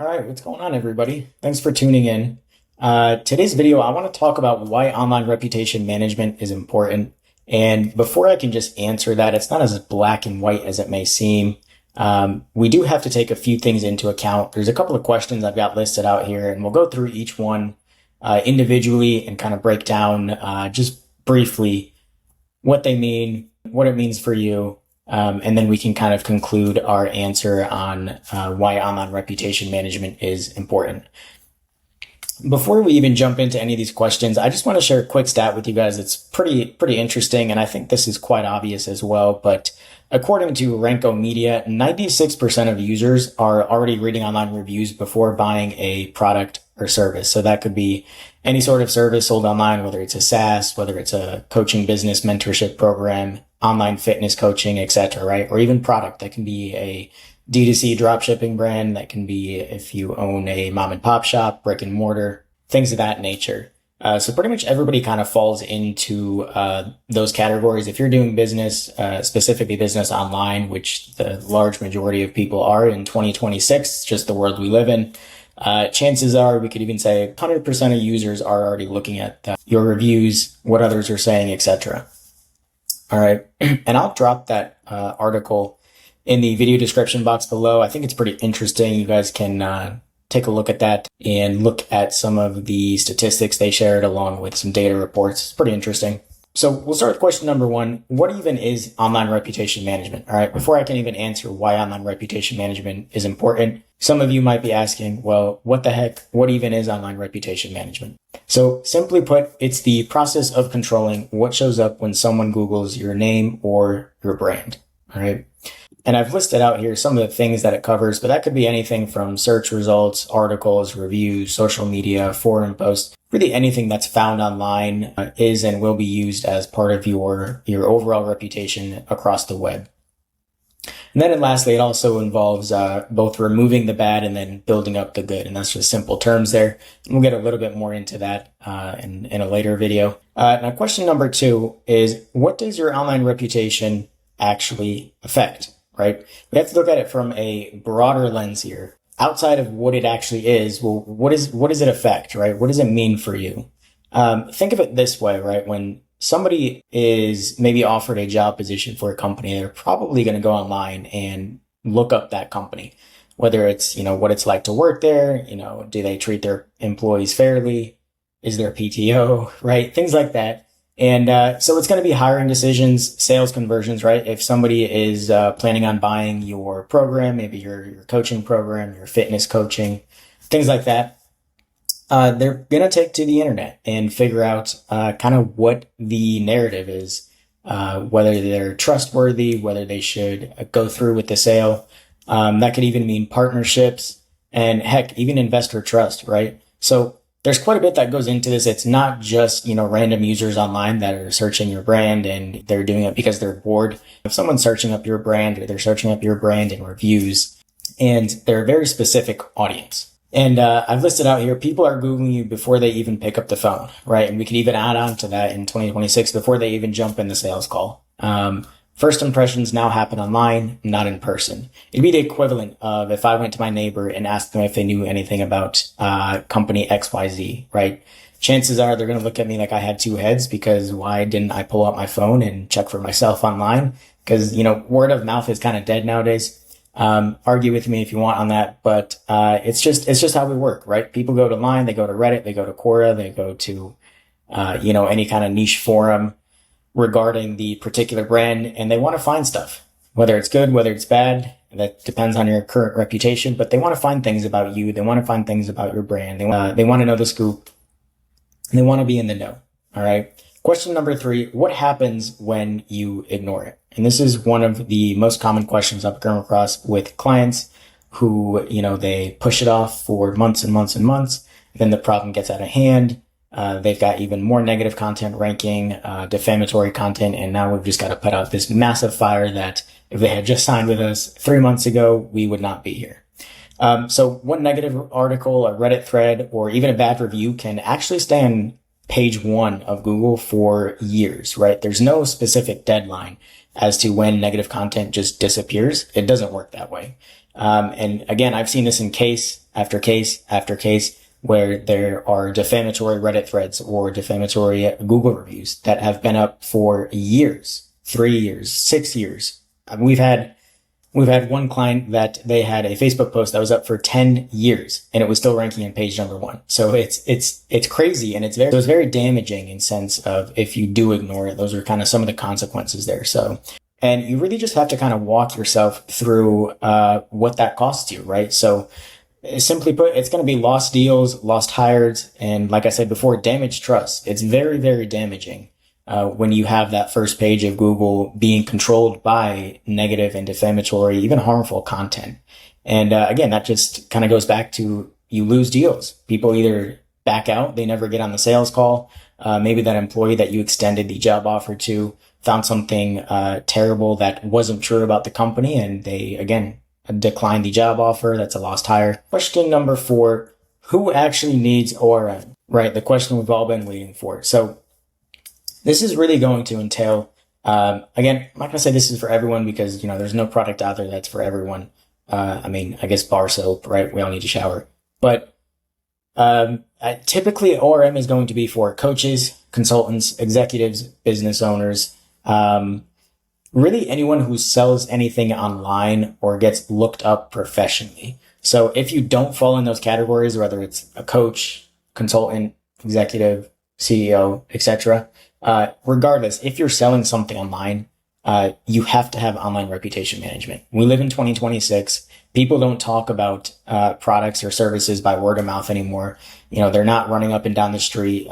All right, what's going on, everybody? Thanks for tuning in. Today's video, I want to talk about why online reputation management is important. And before I can just answer that, it's not as black and white as it may seem. We do have to take a few things into account. There's a couple of questions I've got listed out here, and we'll go through each one individually and kind of break down just briefly what they mean, what it means for you. And then we can kind of conclude our answer on why online reputation management is important. Before we even jump into any of these questions, I just want to share a quick stat with you guys. It's pretty interesting, and I think this is quite obvious as well. But according to Ranko Media, 96% of users are already reading online reviews before buying a product or service. So that could be any sort of service sold online, whether it's a SaaS, whether it's a coaching business mentorship program, online fitness coaching, etc., right? Or even product. That can be a D2C dropshipping brand. That can be if you own a mom and pop shop, brick and mortar, things of that nature. So pretty much everybody kind of falls into those categories. If you're doing business, specifically business online, which the large majority of people are in 2026, just the world we live in, chances are we could even say 100% of users are already looking at your reviews, what others are saying, etc. All right. And I'll drop that article in the video description box below. I think it's pretty interesting. You guys can take a look at that and look at some of the statistics they shared along with some data reports. It's pretty interesting. So we'll start with question number one. What even is online reputation management? All right. Before I can even answer why online reputation management is important, some of you might be asking, well, what the heck? What even is online reputation management? So simply put, it's the process of controlling what shows up when someone Googles your name or your brand. All right. And I've listed out here some of the things that it covers, but that could be anything from search results, articles, reviews, social media, forum posts, really anything that's found online is and will be used as part of your overall reputation across the web. And then lastly, it also involves both removing the bad and then building up the good. And that's just simple terms there. And we'll get a little bit more into that in a later video. Now, question number two is, what does your online reputation actually affect? Right? We have to look at it from a broader lens here. Outside of what it actually is, well, what does it affect, right? What does it mean for you? Think of it this way, right? When somebody is maybe offered a job position for a company, they're probably going to go online and look up that company, whether it's, what it's like to work there, do they treat their employees fairly? Is there PTO, right? Things like that. And so it's going to be hiring decisions, sales conversions, right? If somebody is planning on buying your program, maybe your coaching program, your fitness coaching, things like that, they're going to take to the internet and figure out kind of what the narrative is, whether they're trustworthy, whether they should go through with the sale. That could even mean partnerships and heck, even investor trust, right? So there's quite a bit that goes into this. It's not just, random users online that are searching your brand and they're doing it because they're bored. If someone's searching up your brand or they're searching up your brand in reviews, and they're a very specific audience. And I've listed out here, people are Googling you before they even pick up the phone, right? And we can even add on to that in 2026 before they even jump in the sales call. First impressions now happen online, not in person. It'd be the equivalent of if I went to my neighbor and asked them if they knew anything about company XYZ, right? Chances are they're going to look at me like I had two heads, because why didn't I pull out my phone and check for myself online? Because, word of mouth is kind of dead nowadays. Argue with me if you want on that, but it's just how we work, right? People go to line, they go to Reddit, they go to Quora, they go to any kind of niche forum regarding the particular brand, and they want to find stuff, whether it's good, whether it's bad. That depends on your current reputation, but they want to find things about you. They want to find things about your brand. They want to know the scoop, and they want to be in the know. All right. Question number three, what happens when you ignore it? And this is one of the most common questions I've come across with clients who, they push it off for months and months and months. Then the problem gets out of hand. They've got even more negative content ranking, defamatory content, and now we've just got to put out this massive fire that if they had just signed with us 3 months ago, we would not be here. So one negative article, a Reddit thread, or even a bad review can actually stay on page one of Google for years, right? There's no specific deadline as to when negative content just disappears. It doesn't work that way. And again, I've seen this in case after case after case where there are defamatory Reddit threads or defamatory Google reviews that have been up for years, 3 years, 6 years. We've had one client that they had a Facebook post that was up for 10 years and it was still ranking in page number 1. So it's crazy, and it's very damaging in sense of if you do ignore it, those are kind of some of the consequences there. So, and you really just have to kind of walk yourself through, what that costs you, right? So simply put, it's going to be lost deals, lost hires, and like I said before, damaged trust. It's very, very damaging when you have that first page of Google being controlled by negative and defamatory, even harmful content. And again, that just kind of goes back to you lose deals. People either back out, they never get on the sales call. Maybe that employee that you extended the job offer to found something terrible that wasn't true about the company, and they, again, decline the job offer. That's a lost hire. Question number 4, who actually needs ORM? Right? The question we've all been waiting for. So this is really going to entail, again, I'm not going to say this is for everyone because, there's no product out there that's for everyone. I guess bar soap, right? We all need to shower. But typically ORM is going to be for coaches, consultants, executives, business owners, really anyone who sells anything online or gets looked up professionally. So if you don't fall in those categories, whether it's a coach, consultant, executive, CEO, etc., regardless, if you're selling something online, you have to have online reputation management. We live in 2026. People don't talk about products or services by word of mouth anymore. They're not running up and down the street,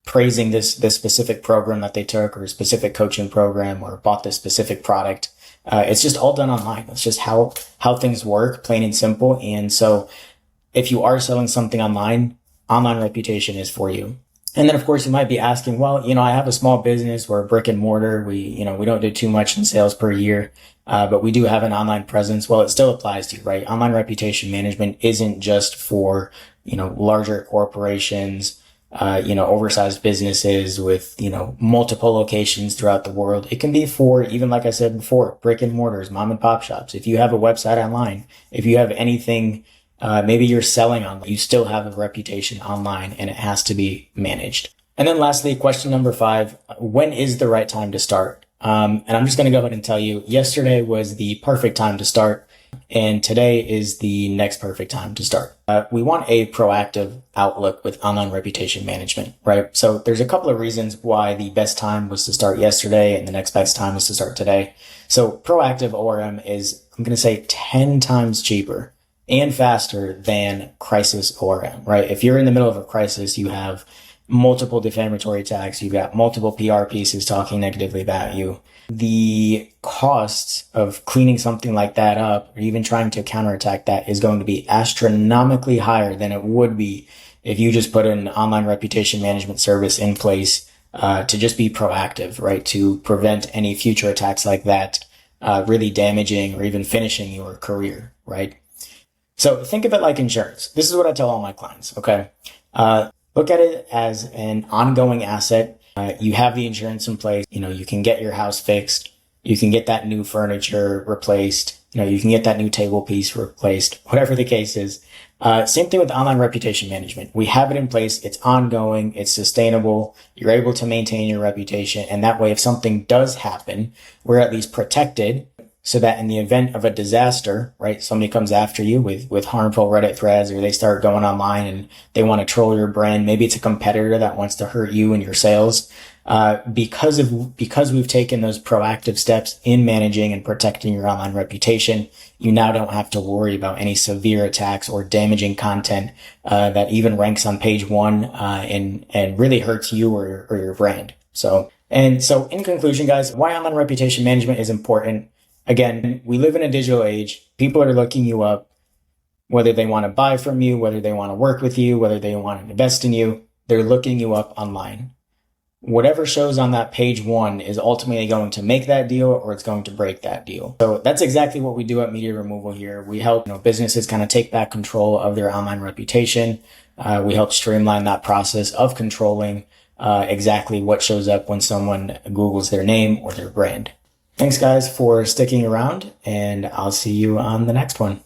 praising this specific program that they took or a specific coaching program or bought this specific product. It's just all done online. It's just how things work, plain and simple. And so if you are selling something online reputation is for you. And then of course you might be asking, well, I have a small business. We're a brick and mortar. We don't do too much in sales per year. But we do have an online presence. Well, it still applies to you, right? Online reputation management isn't just for, larger corporations, oversized businesses with, multiple locations throughout the world. It can be for, even like I said before, brick and mortars, mom and pop shops. If you have a website online, if you have anything, maybe you're selling online, you still have a reputation online and it has to be managed. And then lastly, question number 5, when is the right time to start? And I'm just going to go ahead and tell you, yesterday was the perfect time to start. And today is the next perfect time to start. We want a proactive outlook with online reputation management, right? So there's a couple of reasons why the best time was to start yesterday and the next best time is to start today. So proactive ORM is, I'm going to say 10 times cheaper and faster than crisis ORM, right? If you're in the middle of a crisis, you have multiple defamatory attacks, you've got multiple PR pieces talking negatively about you. The costs of cleaning something like that up or even trying to counterattack that is going to be astronomically higher than it would be if you just put an online reputation management service in place to just be proactive, right? To prevent any future attacks like that really damaging or even finishing your career, right? So think of it like insurance. This is what I tell all my clients, okay? Look at it as an ongoing asset. You have the insurance in place. You can get your house fixed. You can get that new furniture replaced. You can get that new table piece replaced, whatever the case is. Same thing with online reputation management. We have it in place. It's ongoing. It's sustainable. You're able to maintain your reputation. And that way, if something does happen, we're at least protected so that in the event of a disaster, right, somebody comes after you with harmful Reddit threads, or they start going online and they want to troll your brand. Maybe it's a competitor that wants to hurt you and your sales. Because we've taken those proactive steps in managing and protecting your online reputation, you now don't have to worry about any severe attacks or damaging content, that even ranks on page 1, and really hurts you or your brand. So in conclusion, guys, why online reputation management is important. Again, we live in a digital age. People are looking you up, whether they want to buy from you, whether they want to work with you, whether they want to invest in you. They're looking you up online. Whatever shows on that page 1 is ultimately going to make that deal or it's going to break that deal. So that's exactly what we do at Media Removal here. We help businesses kind of take back control of their online reputation. We help streamline that process of controlling exactly what shows up when someone Googles their name or their brand. Thanks, guys, for sticking around, and I'll see you on the next one.